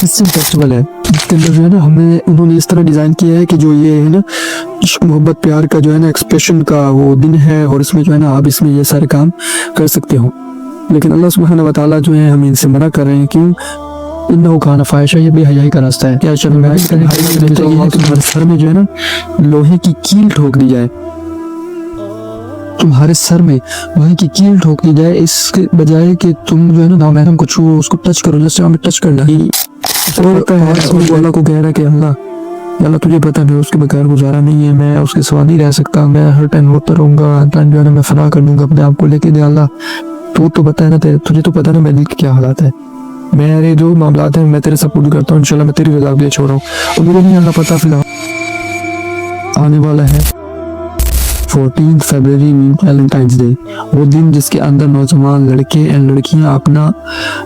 Christian festival है, जिसके अंदर जो है ना हमें उन्होंने इस तरह डिज़ाइन किया है कि जो ये है ना इश्क मोहब्बत प्यार का जो है ना एक्सप्रेशन का वो दिन है, और इसमें जो है ना आप इसमें ये सारे काम कर सकते हो। लेकिन अल्लाह सुब्हानहू व तआला जो है हमें इनसे मना कर रहे हैं, क्यों? इन्नहु कान फाहिशा, ये बेहयाई का रास्ता है। क्या तुम्हारे सर में जो है ना लोहे की कील ठोक दी जाए, तुम्हारे सर में लोहे की कील ठोक दी जाए, इसके बजाय कि तुम जो है ना नामहरम को छुओ, उसको टच करो, जैसे हमें टच करना ही अल्लाह को कह रहा है कि अल्लाह तुझे पता है उसके बगैर गुजारा नहीं है, मैं उसके सिवा नहीं रह सकता, मैं हर टाइम रोता रहूंगा, हर टाइम जो है ना मैं फना कर दूंगा अपने आप को लेके। दे अल्लाह तू तो पता है ना, तुझे तो पता है ना मेरे दिल के क्या हालात है, मेरे जो मामलात हैं मैं तेरे सब पूरी करता हूँ, इंशाल्लाह मैं तेरी रज़ा के लिए छोड़ रहा हूँ। और मुझे नहीं अल्लाह पता फिलहाल आने वाला है 14 फरवरी वैलेंटाइंस डे, वो दिन जिसके अंदर नौजवान लड़के एंड लड़कियां अपना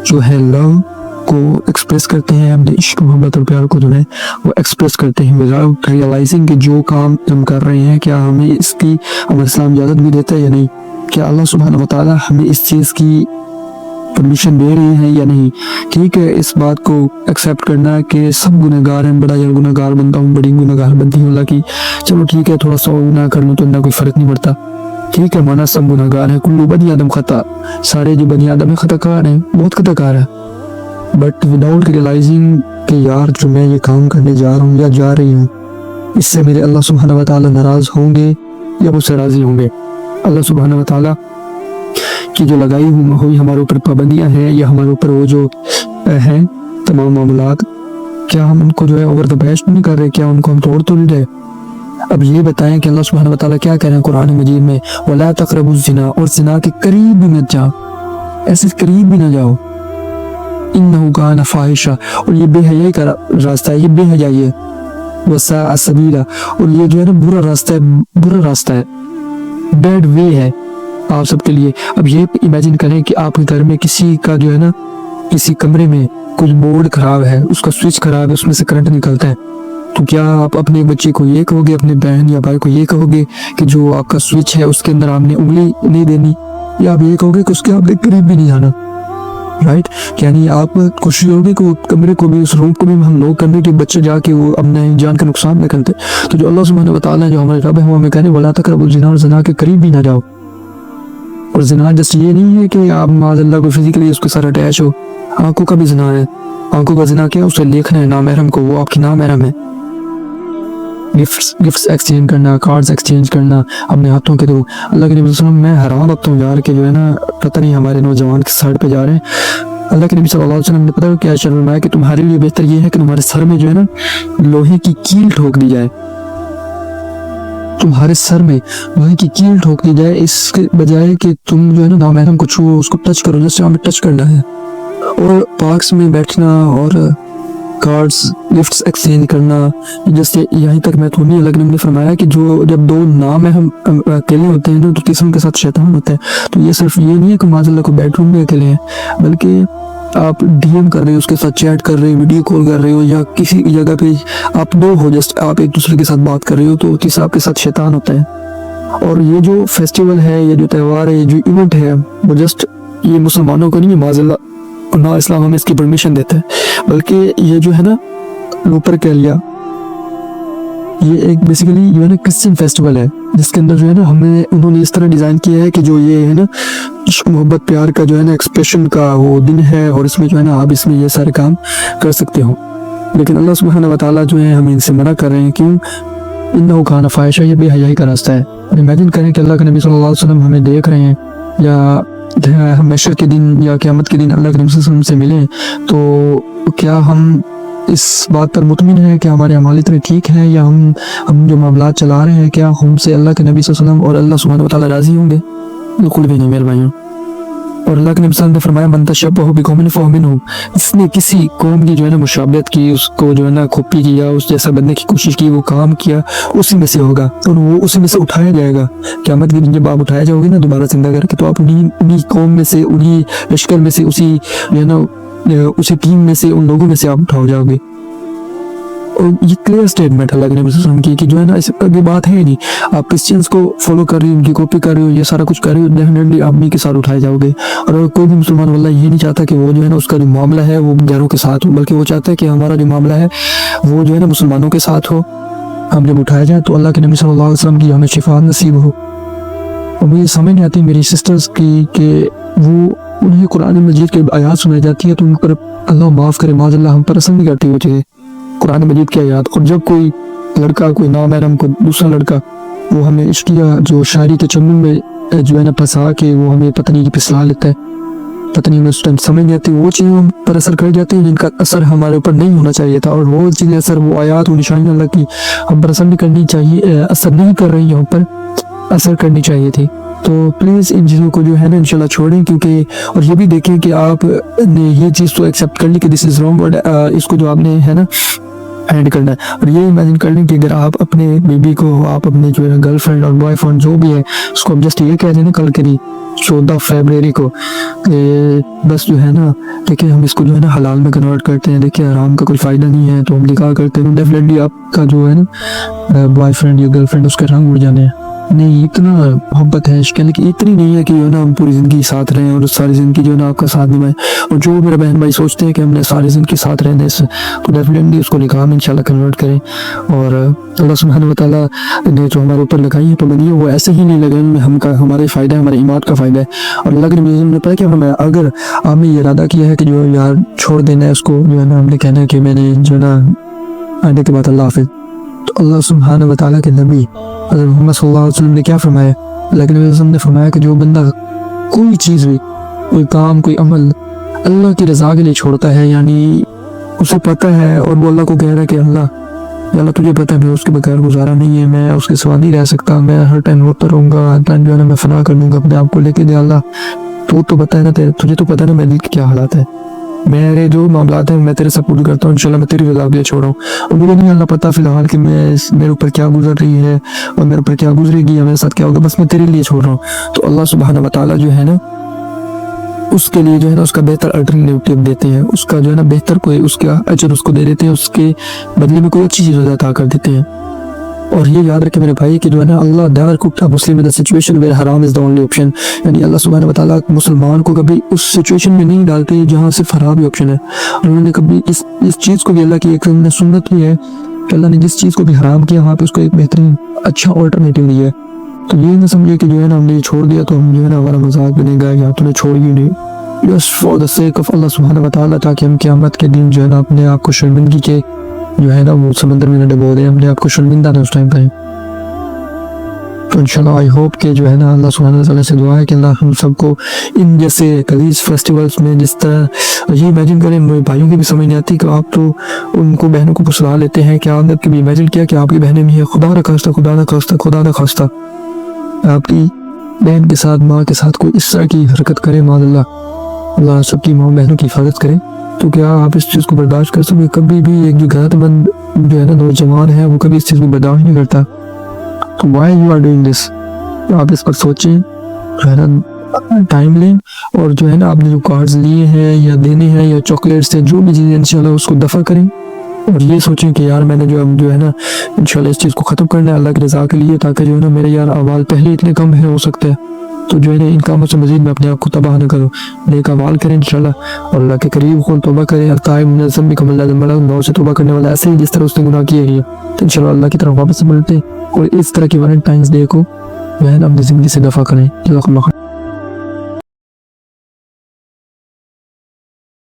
जो है लव को एक्सप्रेस करते हैं, अपने इश्क मोहब्बत और प्यार को जो है वो एक्सप्रेस करते हैं विदाउट रियलाइजिंग कि जो काम हम कर रहे हैं क्या हमें इसकी हमारा इस्लाम इजाज़त भी देता है या नहीं, क्या अल्लाह सुब्हानहू व तआला हमें इस चीज़ की परमिशन दे रहे हैं या नहीं। ठीक है, इस बात को एक्सेप्ट करना कि सब गुनहगार हैं, बड़ा यार गुनहगार बनता हूँ, बड़ी गुनहगार बनती हूँ अल्लाह की, चलो ठीक है थोड़ा सा गुनाह कर लूँ तो इतना कोई फ़र्क नहीं पड़ता। ठीक है, माना सब गुनहगार हैं, कुल्लू बनी आदम खता, सारे जो बनी आदम है खताकार हैं, बहुत खताकार है, बट विदाउट रियलाइजिंग कि यार जो मैं ये काम करने जा रहा हूँ या जा रही हूँ, इससे मेरे अल्लाह सुब्हानहू व तआला नाराज़ होंगे या मुझसे राज़ी होंगे। अल्लाह सुब्हानहू व तआला की जो लगाई हुई हमारे ऊपर पाबंदियां हैं या हमारे ऊपर वो जो हैं तमाम मामलात, क्या हम उनको जो है ओवर द बेस्ट नहीं कर रहे, क्या उनको हम तोड़ तो नहीं रहे? अब ये बताएं कि अल्लाह सुब्हानहू व तआला क्या कह रहे हैं कुरान मजीद में, वला तक़रबुज़ ज़िना, और ज़िना के करीब भी मत जाओ, ऐसे करीब भी ना जाओ, इन्नहु कान फाहिशा, और ये बेहयाई का रास्ता है, ये बेहयाई है, वसाअ सबीला, और ये जो है ना बुरा रास्ता है, बुरा रास्ता है, बैड वे है आप सबके लिए। अब ये इमेजिन करें कि आपके घर में किसी का जो है ना किसी कमरे में कुछ बोर्ड खराब है, उसका स्विच खराब है, उसमें से करंट निकलता है, तो क्या आप अपने बच्चे को ये कहोगे, अपने बहन या भाई को ये कहोगे कि जो आपका स्विच है उसके अंदर आपने उंगली नहीं देनी, या आप ये कहोगे कि उसके आपके करीब भी नहीं जाना? राइट, यानी आप कोशिश करोगे कि कमरे को भी, उस रूम को भी हम लोग करने के बच्चे जाके वो अपने जान का नुकसान न करते। तो जो अल्लाह सुब्हानहू व तआला जो हमारे रब है वो हमें कहने वला तक़रबुज़ ज़िना, और ज़िना के करीब भी ना जाओ। और ज़िना जस्ट ये नहीं है कि आप माज़अल्लाह को फिजिकली उसके साथ अटैच हो, आंखों का भी ज़िना है। आंखों का ज़िना क्या है? उसे देखना है नामहरम को, वो आपकी नामहरम है। गिफ्ट्स एक्सचेंज करना, कार्ड्स एक्सचेंज करना अपने हाथों के थ्रू, अल्लाह के नबी सल्लल्लाहु अलैहि वसल्लम, मैं हैरान होता हूँ यार कि जो है ना पता नहीं हमारे नौजवान किस साइड पे जा रहे हैं। अल्लाह के नबी सल्लल्लाहु अलैहि वसल्लम ने पता क्या फरमाया कि तुम्हारे लिए बेहतर ये है कि तुम्हारे सर में जो है ना लोहे की कील ठोक दी जाए, तुम्हारे सर में लोहे की कील ठोक दी जाए, इसके बजाय कि तुम जो है ना नामहरम को छुओ, उसको टच करो, जैसे हमें टच करना है। और पार्क्स में बैठना और कार्ड्स गिफ्ट्स एक्सचेंज करना, जैसे यहीं तक मैं थोड़ी अलग ने फरमाया कि जो जब दो नाम है हम अकेले होते हैं ना, तो तीसरे के साथ शैतान होता है। तो ये सिर्फ ये नहीं है कि माज़अल्लाह को बेडरूम में अकेले हैं, बल्कि आप डीएम कर रहे हो, उसके साथ चैट कर रहे हो, वीडियो कॉल कर रहे हो, या किसी जगह पे आप दो हो, जस्ट आप एक दूसरे के साथ बात कर रहे हो, तो तीसरा आपके साथ शैतान होता है। और ये जो फेस्टिवल है, ये जो त्यौहार है, ये जो इवेंट है, वो जस्ट ये मुसलमानों को नहीं है, माज़अल्लाह ना इस्लाम हमें इसकी परमिशन देता है, बल्कि ये जो है ना ऊपर कह लिया, ये एक बेसिकली जो है ना क्रिश्चियन फेस्टिवल है, जिसके अंदर जो है ना हमें उन्होंने इस तरह डिज़ाइन किया है कि जो ये है ना इश्क मोहब्बत प्यार का जो है ना एक्सप्रेशन का वो दिन है, और इसमें जो है ना आप इसमें ये सारे काम कर सकते हो। लेकिन अल्लाह सुब्हानहू व तआला जो है हमें इनसे मना कर रहे हैं, क्यों? इन्नहु कान फाहिशा, ये बेहयाई का रास्ता है। और इमेजिन करें कि अल्लाह के नबी सल्लल्लाहु अलैहि वसल्लम हमें देख रहे हैं, या हमेशा के दिन या क़यामत के दिन अल्लाह के नबी सल्लल्लाहु अलैहि वसल्लम से मिलें, तो क्या हम इस बात पर मुतमिन है कि हमारे अमाल इतने ठीक हैं, या हम जो मामलात चला रहे हैं, क्या हमसे अल्लाह के नबी सल्लल्लाहु अलैहि वसल्लम और अल्लाह सुब्हानहू व तआला राज़ी होंगे? बिल्कुल भी नहीं मेरे भाइयों। और अल्लाह के नबी सल्लल्लाहु अलैहि वसल्लम ने फरमाया मन तशब्बह बिक़ौमिन फहुव मिनहुम, इसने किसी कौम की जो है ना मुशाबहत की, उसको जो है ना कॉपी किया, उस जैसा बनने की कोशिश की, वो काम किया, उसी में से होगा, और वो उसी में से उठाया जाएगा। क़यामत के दिन जब आप उठाए जाओगे ना दोबारा जिंदा करके, तो आप उन्हीं कौम में से, उन्हीं लश्कर में से, उसी जो है ना उसी टीम में से, उन लोगों में से आप उठाओ जाओगे। और ये क्लियर स्टेटमेंट है अल्लाह के नबी सल्लल्लाहु अलैहि वसल्लम की कि जो है ना इस पर बात है ही नहीं, आप किस चीज़ को फॉलो कर रही हो, उनकी कॉपी कर रही हो, ये सारा कुछ कर रही हो, डेफिनेटली आप भी के साथ उठाए जाओगे। और अगर कोई भी मुसलमान वल्लाह ये नहीं चाहता कि वो जो है ना उसका जो मामला है वो गैरों के साथ हो, बल्कि वो चाहता है कि हमारा जो मामला है वो जो है ना मुसलमानों के साथ हो, हम जब उठाया जाए तो अल्लाह के नबी सल्लल्लाहु अलैहि वसल्लम की हमें शिफा नसीब हो। और मुझे समझ नहीं आती मेरी सिस्टर्स की कि वो उन्हें कुरान मजीद की आयत सुनाई जाती है तो उन पर अल्लाह माफ़ करे माज़अल्लाह हम पर असर नहीं करती वो चीज़ें, कुरान मजीद की आयत। और जब कोई लड़का, कोई नामहरम, कोई दूसरा लड़का वो हमें इश्किया जो शायरी के चंगुल में जो है ना फंसा के वो हमें पत्नी की पिसला लेता है, पत्नी में उस टाइम समझ नहीं आती, वो चीज़ें हम पर असर कर जाती है जिनका असर हमारे ऊपर नहीं होना चाहिए था। और वो चीज़ें असर, वो आयत, वो निशानी अल्लाह की हम पर असर नहीं करनी चाहिए, असर नहीं कर रही है, हम पर असर करनी चाहिए थी। तो प्लीज़ इन चीज़ों को जो है ना इंशाल्लाह छोड़ें, क्योंकि और ये भी देखें कि आप ने ये चीज़ तो एक्सेप्ट कर ली कि दिस इज़ रॉन्ग, बट इसको जो आपने है ना एंड करना है। और ये इमेजिन कर लें कि अगर आप अपने बेबी को, आप अपने जो है गर्लफ्रेंड और बॉयफ्रेंड जो भी है उसको आप जस्ट ये कह दें ना कल के 14 फरवरी को बस जो है ना देखिए हम इसको जो है ना हलाल में कन्वर्ट करते हैं, देखिए आराम का कोई फ़ायदा नहीं है तो हम निकाह करते हैं, तो डेफिनेटली आपका जो है ना बॉयफ्रेंड या गर्लफ्रेंड उसके रंग उड़ जाने हैं। नहीं, इतना मोहब्बत है इश्क, लेकिन इतनी नहीं है कि जो है ना हम पूरी ज़िंदगी साथ रहें और सारी ज़िंदगी जो है ना आपका साथ निभाएं। और जो मेरे बहन भाई सोचते हैं कि हमने सारी ज़िंदगी साथ रहने से, तो डेफिनेटली उसको निकाह में इंशाल्लाह कन्वर्ट करें। और अल्लाह सुब्हानहू व तआला ने जो हमारे ऊपर लगाई है पाबंदी वो ऐसे ही नहीं लगाई, उनमें हमारे फ़ायदा है, हमारे ईमान का फ़ायदा है। और अल्लाह के नबी ने बताया कि हमें अगर आपने ये इरादा किया है कि जो यार छोड़ देना है उसको, जो है ना हमने कहना है कि मैंने जो है ना आने के बाद अल्लाह हाफ़िज़, तो अल्लाह सुब्हानहू व तआला के नबी हज़रत मोहम्मद सल्लल्लाहु अलैहि वसल्लम ने क्या फरमाया? अल्लाह के नबी वसल्लम ने फरमाया कि जो बंदा कोई चीज़ भी, कोई काम, कोई अमल अल्लाह की रज़ा के लिए छोड़ता है, यानी उसे पता है और वो अल्लाह को कह रहा है कि अल्लाह तुझे पता है मैं उसके बगैर गुजारा नहीं है, मैं उसके सिवा नहीं रह सकता, मैं हर टाइम रोता रहूँगा, हर टाइम जो है ना मैं फना कर दूँगा अपने आप को लेके, दे अल्लाह तो पता है ना तुझे तो पता है ना मेरे दिल के क्या हालात है, मेरे जो मामलात हैं मैं तेरे से पूरी करता हूँ, इंशाल्लाह मैं तेरी रज़ा के लिए छोड़ रहा हूँ। और मुझे नहीं अल्लाह पता फ़िलहाल कि मेरे ऊपर क्या गुजर रही है और मेरे ऊपर क्या गुजरेगी या मेरे साथ क्या होगा, बस मैं तेरे लिए छोड़ रहा हूँ। तो अल्लाह सुब्हानहू व तआला जो है ना उसके लिए जो है ना उसका बेहतर अल्टरनेटिव देते हैं, उसका जो है ना बेहतर कोई उसका अजर उसको दे देते हैं, उसके बदले में कोई अच्छी चीज़ अता कर देते हैं। और ये याद रखे मेरे भाई कि जो है ना Allah never cooked a Muslim in the situation where हराम इज़ द ओनली ऑप्शन, यानी अल्लाह सुब्हानहू व तआला मुसलमान को कभी उस सिचुएशन में नहीं डालते जहाँ सिर्फ हराम ही ऑप्शन है। और उन्होंने कभी इस चीज़ को भी अल्लाह की एक सुन्नत की है कि अल्लाह ने जिस चीज़ को भी हराम किया वहाँ पे उसको एक बेहतरीन अच्छा ऑल्टरनेटिव दिया है। तो ये ना समझे कि जो है ना हमने छोड़ दिया तो हम जो है ना हमारा मजाक बनेगा या तूने छोड़ ही नहीं, just for the sake of Allah सुब्हानहू व तआला, ताकि हम क़यामत के दिन जो है ना अपने आप को शर्मिंदगी के जो है ना वो समंदर में न डुबो दें, अपने आप को शर्मिंदा ना उस टाइम पे। तो इंशाल्लाह आई होप कि जो है ना अल्लाह सुब्हानहू व तआला से दुआ है कि अल्लाह हम सबको इन जैसे कलीज फेस्टिवल्स में, जिस तरह ये इमेजिन करें, मेरे भाइयों की भी समझ नहीं आती कि आप तो उनको बहनों को फुसला लेते हैं, क्या आपने कभी इमेजिन किया कि आपकी बहनें भी है, खुदा न खास्ता आपकी बहन के साथ, माँ के साथ कोई इस तरह की हरकत करे, माज़अल्लाह अल्लाह सबकी माँ बहनों की हिफाजत करे, तो क्या आप इस चीज़ को बर्दाश्त कर सकते? कभी भी एक जो गैरतमंद जो है ना नौजवान है वो कभी इस चीज़ को बर्दाश्त नहीं करता। तो why you are doing this, आप इस पर सोचें, जो है ना टाइम लें, और जो है ना आपने जो कार्ड्स लिए हैं या देने हैं या चॉकलेट्स हैं, जो भी चीज़ें इंशाल्लाह उसको दफ़ा करें, और ये सोचें कि यार मैंने जो है ना इंशाल्लाह इस चीज़ को ख़त्म करना है अल्लाह की रज़ा के लिए, ताकि जो है ना मेरे यार अमाल पहले इतने कम है हो सकता है, तो जो है ना इन कामों से मज़ीद मैं अपने आप को तबाह न करूँ, नेक अमाल करें इंशाल्लाह, और अल्लाह के करीब खुद तौबा करें, अताइब मुनज़्ज़म भी कमल नौ से तौबा करने वाला ऐसे ही जिस तरह उसने गुनाह किए हैं, तो इंशाल्लाह अल्लाह की तरफ वापस मिलते हैं, और इस तरह की वैलेंटाइंस डे को जो है ना अपनी ज़िंदगी से दफ़ा करें।